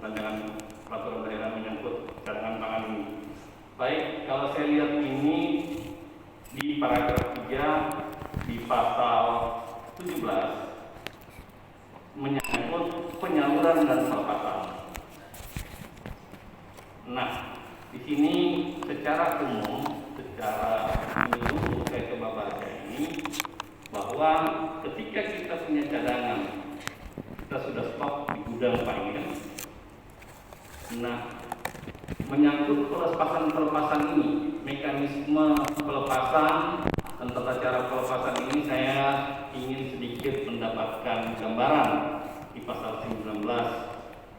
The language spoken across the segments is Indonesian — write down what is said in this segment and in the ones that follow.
rancangan peraturan daerah menyangkut cadangan pangan ini. Baik, kalau saya lihat ini di paragraf 3 di pasal 17 menyangkut penyaluran dan pelepasan. Nah, di sini secara umum, secara menyeluruh saya coba baca ini bahwa ketika kita punya cadangan, kita sudah stok di gudang pangan. Nah, menyangkut pelepasan ini, mekanisme pelepasan dan tata cara pelepasan ini saya ingin sedikit mendapatkan gambaran di pasal 19.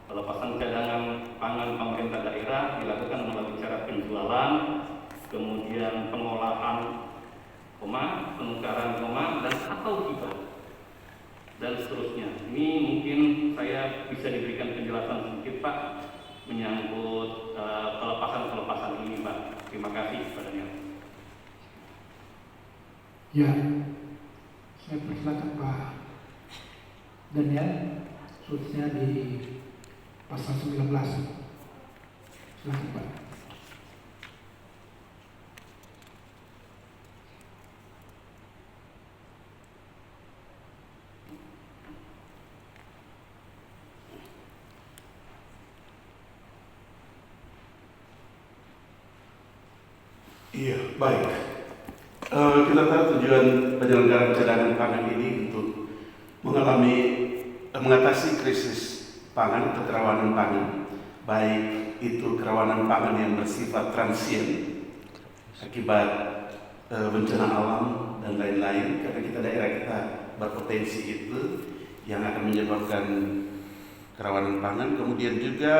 Pelepasan cadangan pangan pemerintah daerah dilakukan melalui cara penjualan, kemudian pengolahan, penukaran, dan atau hibah dan seterusnya. Ini mungkin saya bisa diberikan penjelasan sedikit Pak menyangkut pelepasan ini Pak. Terima kasih kepadanya. Ya, saya persilakan Pak Daniel, khususnya di pasal 19. Silakan Pak. Iya, baik. Kita tahu tujuan penyelenggaraan cadangan pangan ini untuk mengatasi krisis pangan atau kerawanan pangan, baik itu kerawanan pangan yang bersifat transien akibat bencana alam dan lain-lain, karena daerah kita berpotensi itu yang akan menyebabkan kerawanan pangan. Kemudian juga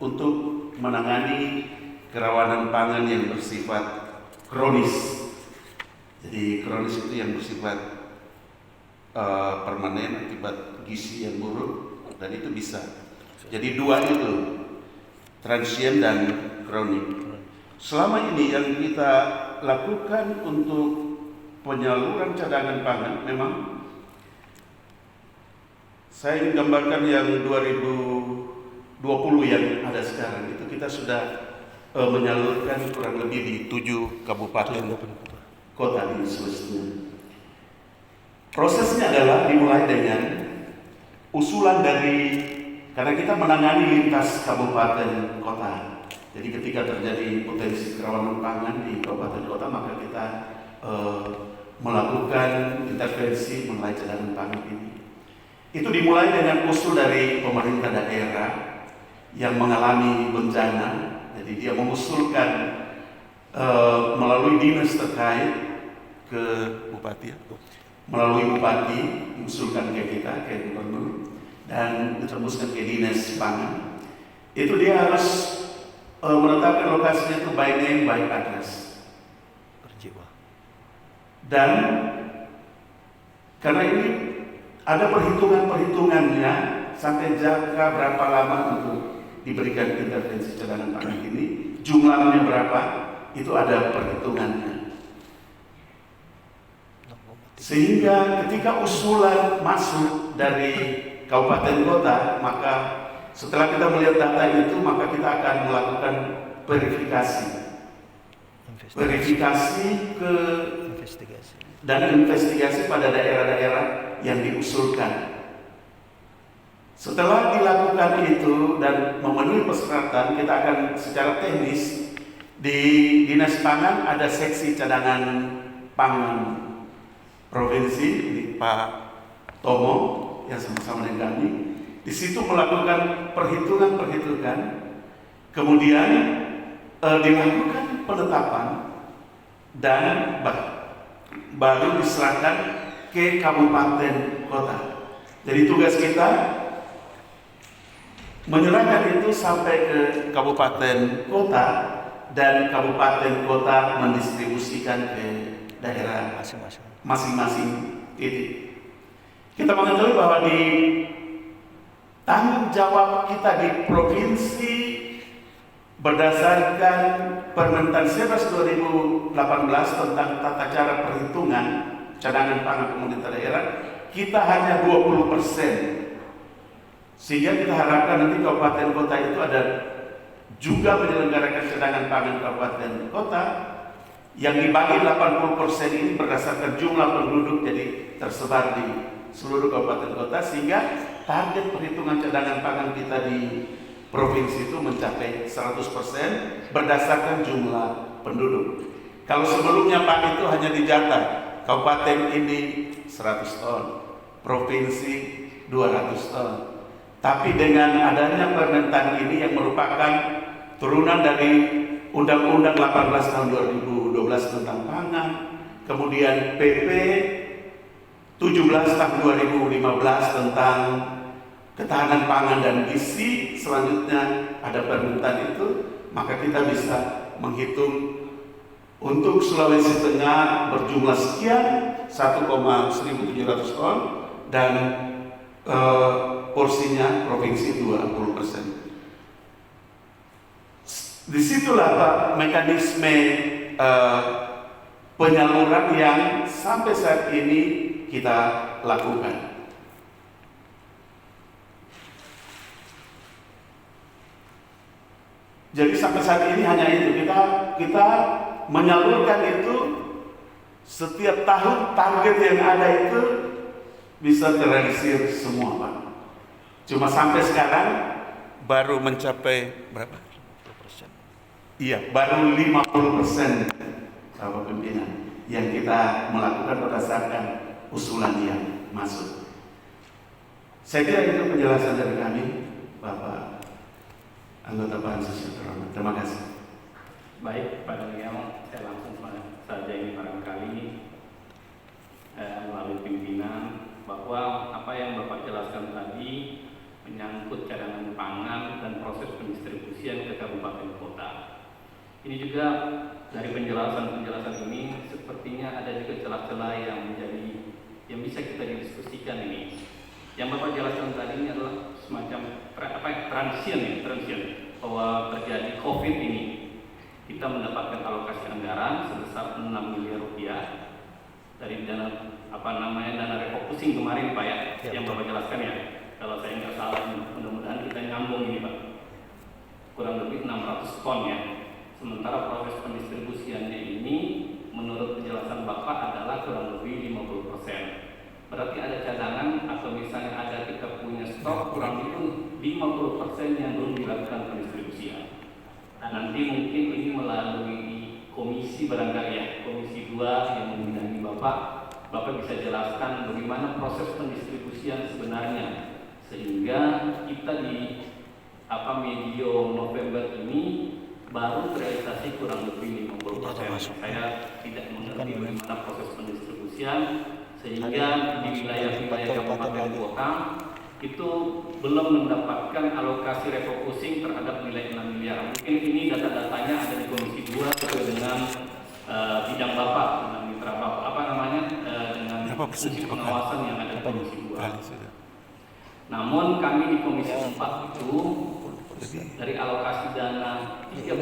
untuk menangani kerawanan pangan yang bersifat kronis. Jadi kronis itu yang bersifat permanen akibat gizi yang buruk, dan itu bisa. Jadi dua itu, transien dan kronik. Selama ini yang kita lakukan untuk penyaluran cadangan pangan, memang saya ingin gambarkan yang 2020 yang ada sekarang itu kita sudah menyalurkan kurang lebih di 7 kabupaten kota di Sulawesi. Prosesnya adalah dimulai dengan usulan karena kita menangani lintas kabupaten kota. Jadi ketika terjadi potensi kerawanan pangan di kabupaten kota, maka kita melakukan intervensi mengenai cadangan pangan ini. Itu dimulai dengan usul dari pemerintah daerah yang mengalami bencana. Jadi dia mengusulkan melalui dinas terkait ke bupati, melalui bupati mengusulkan ke kita, ke gubernur, dan ditembuskan ke dinas pangan. Itu dia harus menetapkan lokasinya itu by name, by address. Dan karena ini ada perhitungannya sampai jangka berapa lama untuk diberikan intervensi cadangan pangan ini, jumlahnya berapa, itu ada perhitungannya. Sehingga ketika usulan masuk dari kabupaten kota, maka setelah kita melihat data itu, maka kita akan melakukan verifikasi dan investigasi pada daerah-daerah yang diusulkan. Setelah dilakukan itu dan memenuhi persyaratan, kita akan secara teknis di Dinas Pangan ada seksi cadangan pangan provinsi, ini Pak Tomo yang sama-sama dengan kami. Di situ melakukan perhitungan, kemudian dilakukan penetapan dan baru diserahkan ke kabupaten kota. Jadi tugas kita menyerahkan itu sampai ke kabupaten kota, dan kabupaten kota mendistribusikan ke daerah masing-masing titik. Kita mengetahui bahwa di tanggung jawab kita di provinsi berdasarkan Permentan 11 2018 tentang tata cara perhitungan cadangan pangan pemerintah daerah, kita hanya 20% Sehingga kita harapkan nanti kabupaten kota itu ada juga menyelenggarakan cadangan pangan kabupaten kota yang dibagi 80% ini berdasarkan jumlah penduduk, jadi tersebar di seluruh kabupaten kota, sehingga target perhitungan cadangan pangan kita di provinsi itu mencapai 100% berdasarkan jumlah penduduk. Kalau sebelumnya Pak itu hanya dijatah kabupaten ini 100 ton, provinsi 200 ton. Tapi dengan adanya Permentan ini yang merupakan turunan dari Undang-Undang 18 tahun 2012 tentang pangan, kemudian PP 17 tahun 2015 tentang ketahanan pangan dan gizi, selanjutnya ada Permentan itu, maka kita bisa menghitung untuk Sulawesi Tengah berjumlah sekian 1,1700 ton dan porsinya provinsi 20%. Disitulah Pak mekanisme penyaluran yang sampai saat ini kita lakukan. Jadi sampai saat ini hanya itu, kita menyalurkan itu setiap tahun, target yang ada itu bisa terrealisir semua Pak. Cuma sampai sekarang baru mencapai berapa? Iya, baru 50% Bapak Pimpinan yang kita melakukan berdasarkan usulan yang masuk. Saya kira itu penjelasan dari kami, Bapak anggota Pansus yang terhormat. Terima kasih. Baik, Pak Daniel, saya langsung saja ini barangkali melalui pimpinan bahwa apa yang Bapak jelaskan tadi menyangkut cadangan pangan dan proses pendistribusian ke kabupaten kota. Ini juga dari penjelasan ini sepertinya ada juga celah-celah yang bisa kita didiskusikan ini. Yang Bapak jelaskan tadi ini adalah semacam transition bahwa terjadi COVID ini. Kita mendapatkan alokasi anggaran sebesar 6 miliar rupiah dari dana dana refocusing kemarin Pak ya, yang Bapak jelaskan ya. Kalau saya nggak salah, mudah-mudahan kita nyambung ini Pak. Kurang lebih 600 ton ya. Sementara proses pendistribusiannya ini menurut penjelasan Bapak adalah kurang lebih 50%. Berarti ada cadangan atau misalnya ada kita punya stok kurang lebih 50% yang belum dilakukan pendistribusian. Nah, nanti mungkin ini melalui komisi barangkali ya, komisi 2 yang membidangi Bapak bisa jelaskan bagaimana proses pendistribusian sebenarnya, sehingga kita di medio November ini baru terrealisasi kurang lebih 50%. Saya tidak mengerti bagaimana proses pendistribusian sehingga di wilayah-wilayah kabupaten kota itu belum mendapatkan alokasi refocusing terhadap nilai 6 miliar. Mungkin ini data-datanya ada di Komisi 2 sesuai dengan bidang Bapak, dengan mitra Bapak, dengan fungsi pengawasan yang ada di Komisi 2. Namun kami di Komisi 4 itu dari alokasi dana 33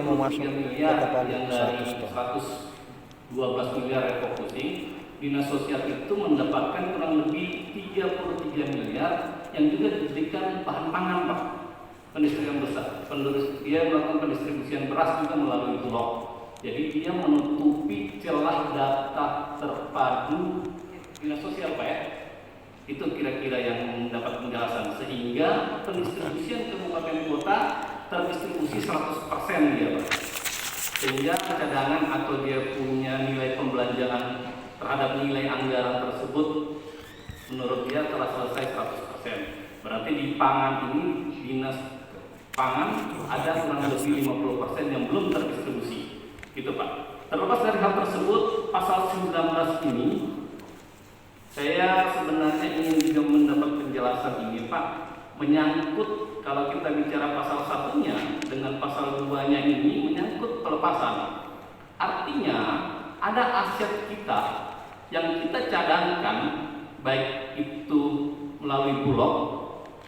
miliar yang dari 112 miliar refocusing, Dinas Sosial itu mendapatkan kurang lebih 33 miliar yang juga diberikan bahan pangan Pak, pendistribusian besar. Dia melakukan pendistribusian beras juga melalui Bulog. Jadi dia menutupi celah data terpadu Dinas Sosial Pak ya. Itu kira-kira yang mendapat penjelasan, sehingga pendistribusian kabupaten kota terdistribusi 100% dia Pak. Sehingga cadangan atau dia punya nilai pembelanjaan terhadap nilai anggaran tersebut menurut dia telah selesai 100%. Berarti di pangan ini Dinas Pangan ada kurang lebih 50% yang belum terdistribusi. Gitu Pak. Terlepas dari hal tersebut, pasal 19 ini saya sebenarnya ingin juga mendapat penjelasan ini Pak, menyangkut kalau kita bicara pasal 1-nya dengan pasal 2-nya ini menyangkut pelepasan. Artinya ada aset kita yang kita cadangkan, baik itu melalui Bulog,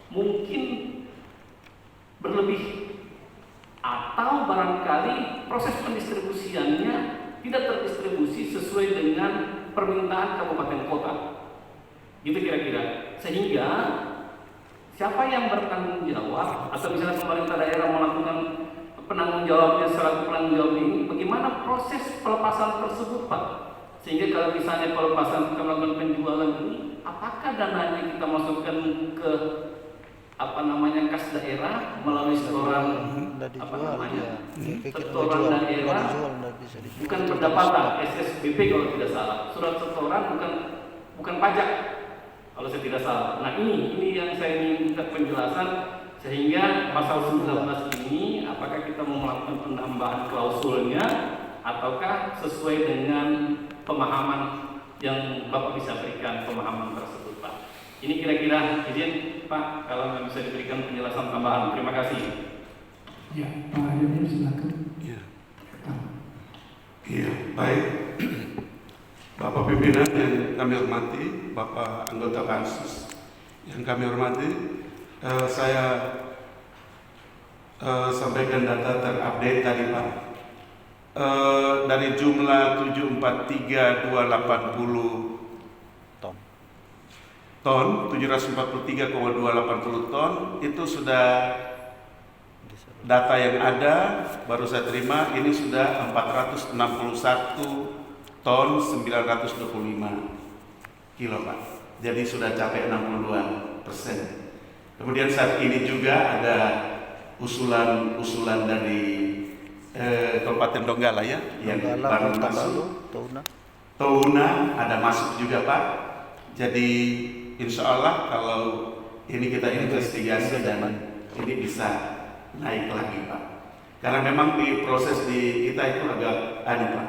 mungkin berlebih, atau barangkali proses pendistribusiannya tidak terdistribusi sesuai dengan permintaan kabupaten kota. Gitu kira-kira. Sehingga siapa yang bertanggung jawab, atau misalnya pemerintah daerah melakukan penanggung jawabnya selaku penanggung jawab ini, bagaimana proses pelepasan tersebut, Pak? Sehingga kalau misalnya pelepasan kita melakukan penjualan ini, apakah dananya kita masukkan ke kas daerah melalui setoran setoran daerah, bukan pendapatan SSBP kalau tidak salah, surat setoran bukan pajak kalau saya tidak salah. Nah ini yang saya ingin minta penjelasan, sehingga pasal 19 ini apakah kita mau melakukan penambahan klausulnya ataukah sesuai dengan pemahaman yang Bapak bisa berikan pemahaman tersebut, Pak. Ini kira-kira izin Pak, kalau nggak bisa diberikan penjelasan tambahan. Terima kasih. Ya, Pak Yunus silakan. Iya, baik. Bapak pimpinan yang kami hormati, Bapak anggota Pansus yang kami hormati, saya sampaikan data terupdate tadi, Pak. Dari jumlah 743.280 ton, 743,280 ton itu sudah data yang ada baru saya terima, ini sudah 461 ton 925 kilo, Pak. Jadi sudah capai 62%. Kemudian saat ini juga ada usulan dari Kabupaten Donggala ya, yang baru masuk. Touna ada masuk juga, Pak. Jadi insya Allah kalau ini kita investigasi dan ini bisa naik lagi, Pak. Karena memang di proses di kita itu agak Pak.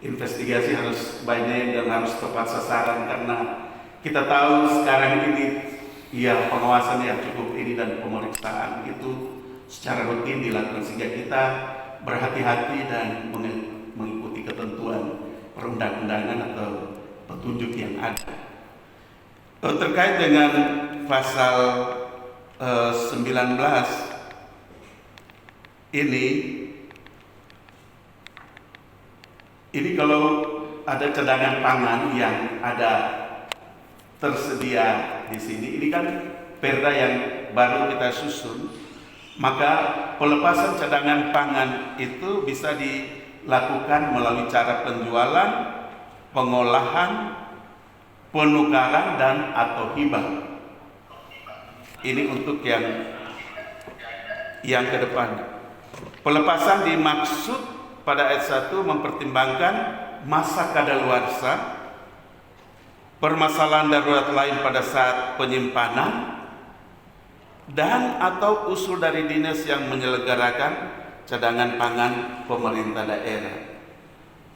Investigasi harus banyak dan harus tepat sasaran, karena kita tahu sekarang ini ya pengawasan yang cukup ini dan pemeriksaan itu secara rutin dilakukan, sehingga kita berhati-hati dan mengikuti ketentuan perundang-undangan atau petunjuk yang ada. Terkait dengan pasal 19 ini kalau ada cadangan pangan yang ada tersedia di sini, ini kan perda yang baru kita susun, maka pelepasan cadangan pangan itu bisa dilakukan melalui cara penjualan, pengolahan, penukaran dan atau hibah. Ini untuk yang ke depan. Pelepasan dimaksud pada ayat 1 mempertimbangkan masa kadaluarsa, permasalahan darurat lain pada saat penyimpanan, dan atau usul dari dinas yang menyelenggarakan cadangan pangan pemerintah daerah.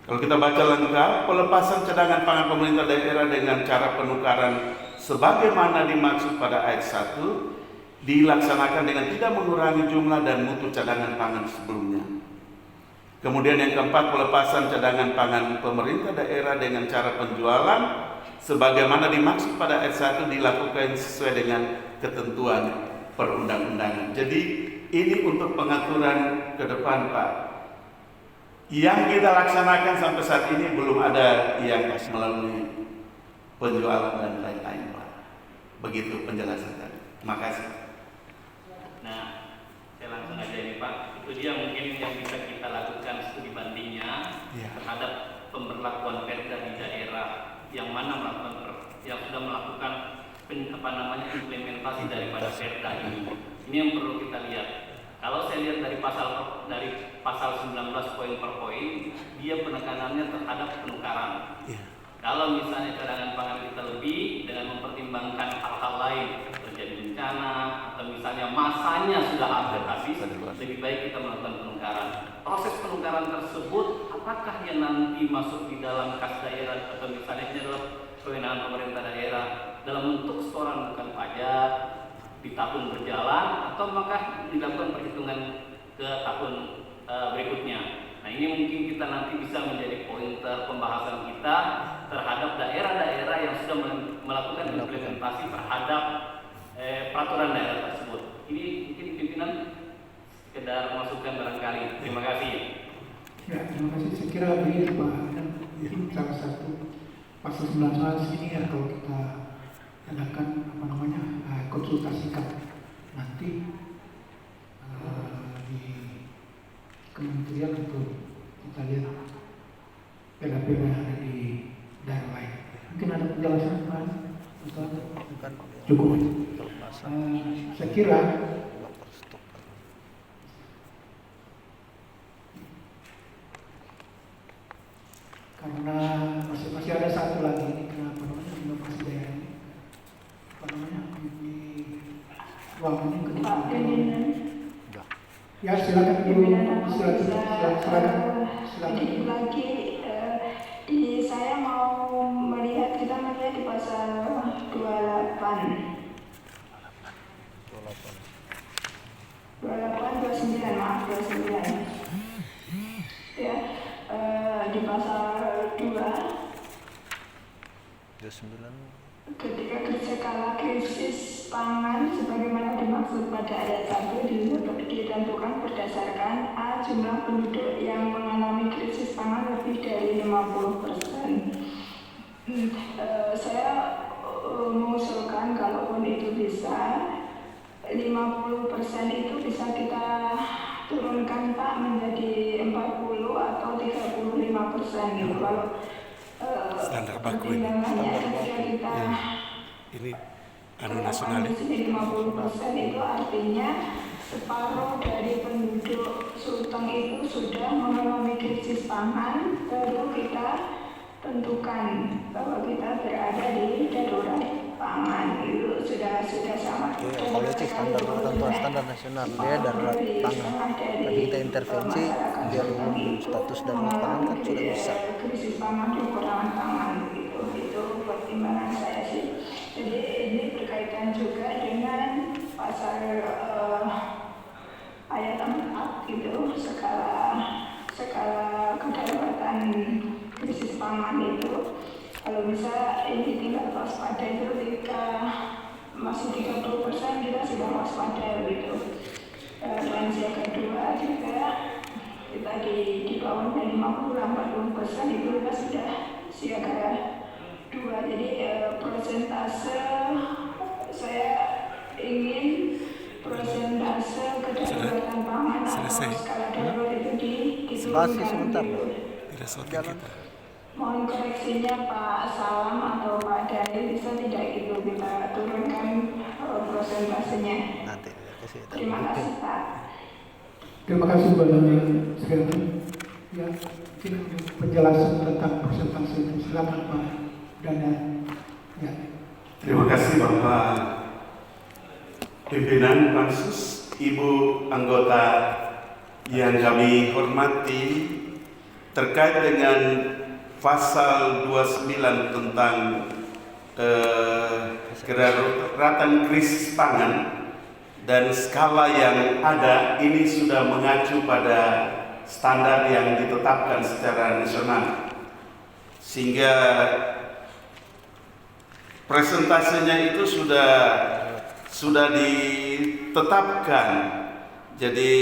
Kalau kita baca lengkap, pelepasan cadangan pangan pemerintah daerah dengan cara penukaran sebagaimana dimaksud pada ayat 1 dilaksanakan dengan tidak mengurangi jumlah dan mutu cadangan pangan sebelumnya. Kemudian yang keempat, pelepasan cadangan pangan pemerintah daerah dengan cara penjualan sebagaimana dimaksud pada ayat 1 dilakukan sesuai dengan ketentuan perundang-undangan. Jadi ini untuk pengaturan ke depan, Pak. Yang kita laksanakan sampai saat ini belum ada yang melalui penjualan dan lain-lain, Pak. Begitu penjelasan tadi. Terima kasih. Nah, saya langsung aja ini, Pak. Itu dia mungkin yang bisa kita lakukan studi bandingnya terhadap pemberlakuan perda di daerah yang mana yang sudah melakukan implementasi daripada perda ini. Ini yang perlu kita lihat. Kalau saya lihat dari pasal 19 poin per poin, dia penekanannya terhadap penukaran. Kalau misalnya cadangan pangan kita lebih dengan mempertimbangkan hal-hal lain, terjadi bencana atau misalnya masanya sudah hampir habis, lebih baik kita melakukan penukaran. Proses penukaran tersebut apakah yang nanti masuk di dalam kas daerah atau misalnya ini adalah kewenangan pemerintah daerah dalam bentuk setoran bukan pajak di tahun berjalan, atau maka dilakukan perhitungan ke tahun berikutnya. Nah ini mungkin kita nanti bisa menjadi pointer pembahasan kita terhadap daerah-daerah yang sudah melakukan implementasi terhadap peraturan daerah tersebut. Ini mungkin pimpinan sekedar masukan barangkali. Terima kasih. Ya, terima kasih. Saya kira begini, Pak. Ini salah satu pasal 19 ini ya, kalau kita adakan konsultasikan nanti di kementerian untuk kita lihat peda-peda yang ada di daerah lain. Mungkin ada penjelasan Pak? Cukup. Saya kira karena masih ada satu lagi kenapa namanya inovasi daerah ini di ruangan yang kedua. Ya silakan dulu, silakan. Lagi saya mau melihat di pasal 28 ya, di pasal 2 ketika skala krisis pangan sebagaimana dimaksud pada ayat 1 ditentukan berdasarkan A. Jumlah penduduk yang mengalami krisis pangan lebih dari 50%. Saya mengusulkan kalaupun itu bisa 50% itu bisa kita turunkan Pak menjadi 40 atau 35% gitu. Kalau standar baku ini. ketika Ini nasional. 50% itu artinya separuh dari penduduk Sulteng itu sudah mengalami krisis pangan, baru kita tentukan bahwa kita berada di darurat pangan. Itu sudah sama. Kalau itu standar ketentuan standar nasional dia darurat pangan. Tapi kita intervensi dia status darurat pangan kan sudah bisa. Krisis pangan, kekurangan pangan itu pertimbangan saya sih. Jadi ini berkaitan juga dengan pasal ayat 4 gitu, skala kedaruratan krisis pangan itu. Kalau bisa ini tingkat waspada itu ketika masih 30% kita sudah waspada gitu. Dan yang kedua juga kita di bawah 50-40% itu kita sudah siaga 2. Jadi persentase saya ingin persentase kedaruratan pangan atau skala darurat itu diturunkan sebentar. Jalan. Mohon koreksinya Pak Salam atau Pak Dari, bisa tidak itu kita turunkan persentasenya. Nanti Terima kasih Pak. Terima kasih Mbak sekalian. Ya, mungkin penjelasan tentang persentase itu silakan Pak Dana. Ya. Terima kasih Bapak Pimpinan Pansus, Ibu anggota yang kami hormati, terkait dengan pasal 29 tentang kedaruratan krisis pangan dan skala yang ada ini sudah mengacu pada standar yang ditetapkan secara nasional, sehingga presentasenya itu sudah ditetapkan. Jadi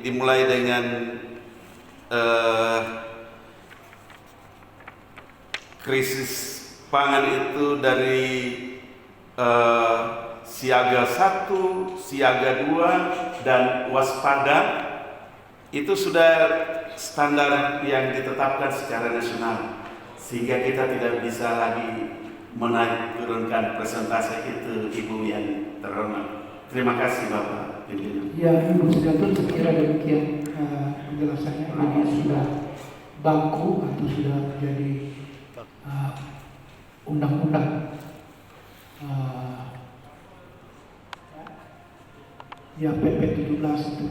dimulai dengan krisis pangan itu dari siaga 1, siaga 2, dan waspada. Itu sudah standar yang ditetapkan secara nasional, sehingga kita tidak bisa lagi menaik turunkan presentasi itu, Ibu yang terhormat. Terima kasih Bapak Pimpinan. Ya, Ibu Sedatul, saya kira demikian penjelasannya. Ini sudah baku atau sudah menjadi undang-undang ya PP 17 itu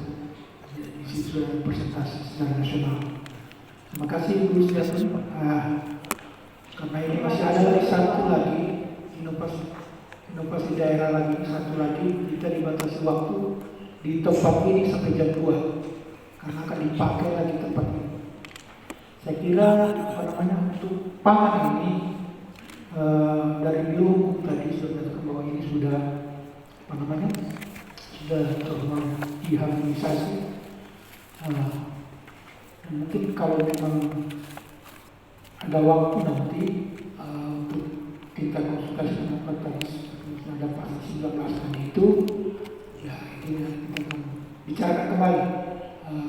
di situ ada presentasi secara nasional. Terima kasih Ibu Sedatul. Karena ini masih ada satu lagi inovasi daerah lagi, satu lagi kita dibatasi waktu di tempat ini sampai jam 2 karena akan dipakai lagi tempat ini. Saya kira untuk pangan ini dari Biro tadi sudah mengatakan bahwa ini sudah sudah diharmonisasi. Mungkin kalau memang ada waktu nanti untuk kita konsultasi dengan Pak Tadis terhadap pasal 19 tadi itu, ya intinya kita akan bicarakan kembali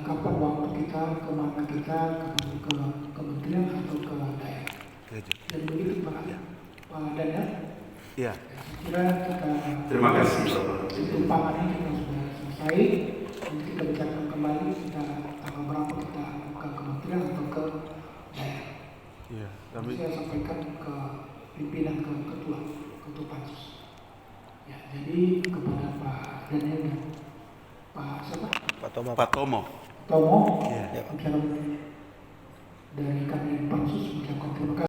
kapan waktu kita, kemana kita, ke kementerian atau ke daerah. Dan begitu Pak Daniel. Ya. Saya kira kita Terima kasih Bapak. itu pangan ini kita sudah selesai. Nanti kita bicarakan kembali kita tanggal berapa kita ke kementerian atau ke daerah. Ya, Saya sampaikan ke pimpinan ke ketua pansus. Ya, jadi kepada Pak Daniel dan Pak siapa? Pak Tomo. Pak Tomo. Tomo, Ya. dari kami pansus mengucapkan terima kasih.